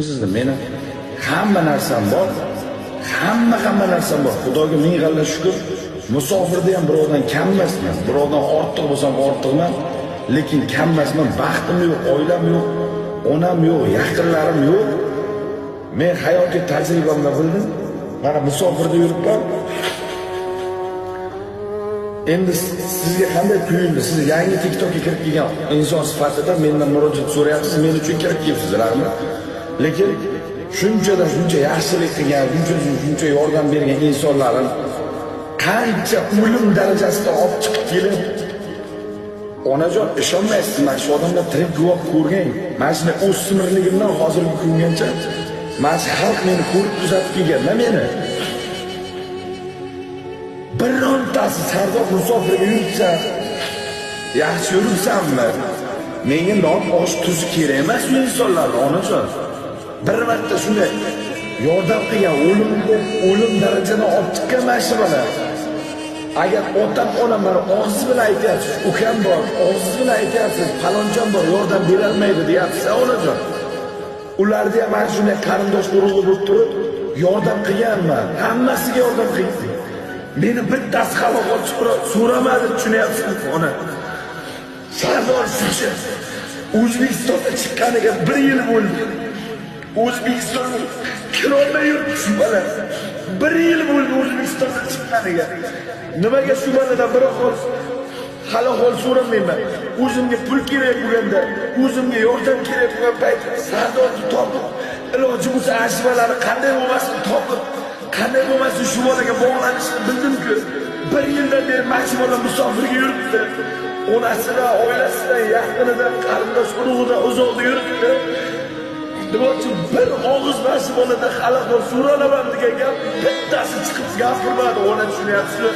Sizni meni hamma narsam bor. Hamma narsam bor. Xudoga ming g'alla shukr. Musofirda ham birovdan kam emasman. Birovdan ortiq bo'lsam ortiqman, lekin kam emasman. Baxtim yo'q, oilam yo'q, onam yo'q, yaqinlarim yo'q. Men hayotiy tajribamda bildim. Mana musofirda yuribman. Endi sizga qanday tuyuldi? Siz yangi TikTokga kirib kelgan inson sifatida mendan murojaat so'rayapsiz. Men uchun kirib kelibsiz, rahmat. Lekin shunchadan shuncha yaxshilik qilgan, shuncha yordam bergan insonlarni qancha o'lim darajasida olib chiqib kelib, onajon ishonmaysiz, mana shu odamlar tirik guvoh ko'rgan. Mana shuni o'smirligimdan hozirgi kungacha mana shu xalq meni ko'rib kuzatib kelgan-da meni. Birontasi Sardor musofirga yursa, yaxshi yuribsanmi? Menga non osh tuzi kerak emas bu insonlarga, onajon. Bir marta shunday yordam qilgan, o'lim darajada olib chiqqan mana bola. Agar otam onam mana og'iz bilan aytyapsiz, ukam bor, og'iz bilan aytyapsiz, falonjon bor, yordam berolmaydi deyapsiz, onajon. Ularga ham mana shunday qarindosh urug'i bo'lib turib, yordam qilganman. Hammasiga yordam qildim. Meni bittasi halokat so'ramadi, tushunyapsizmi, ona? Sardor shuncha O'zbekistonga chiqqaniga 1 yil bo'ldi. O'zbekistonga kirolmay yuribdi shu bola. 1 yil bo'ldi O'zbekistonga chiqqaniga. Nimaga shu boladan bir hol so'ramayman. O'zimga pul kerak bo'lganda, o'zimga yordam kerak bo'lgan paytda Sardorni topib, iloji bo'lsa ashvalarni qanday bo'lmasin topib, qanday bo'lmasin shu bolaga bog'lanishni bildim-ku. 1 yildan beri mana bola musofirga yuribdi. Onasidan, oilasidan, yaqinidan, qarindosh urug'idan uzoqda yuribdi. Nima uchun bir og'iz mana shu boladan xalaqor so'ralaman degan gap bittasi chiqib gapirmadi, ona tushunyapsizmi?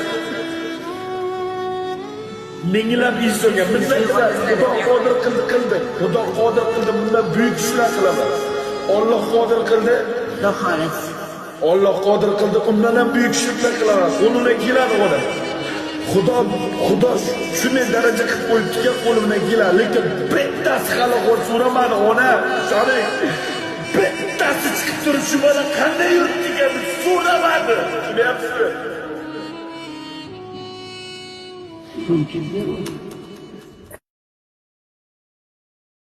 Minglab insonga bitta Xudo qodir qildi. Xudo qodir qildi, bundan buyuk ishlar qilaman. Alloh qodir qildi. Alloh qodir qildi, undan ham buyuk ishlar qilaman. Qo'limdan keladi ona. Xudo shunday daraja qilib qo'yibdi-ki, qo'limdan keladi, lekin bittasi xalaqor so'ramadi, ona. Shoning bittasi chiqib turib shu bola qanday yuribdi degan so'ramadi. Tushunyapsizmi?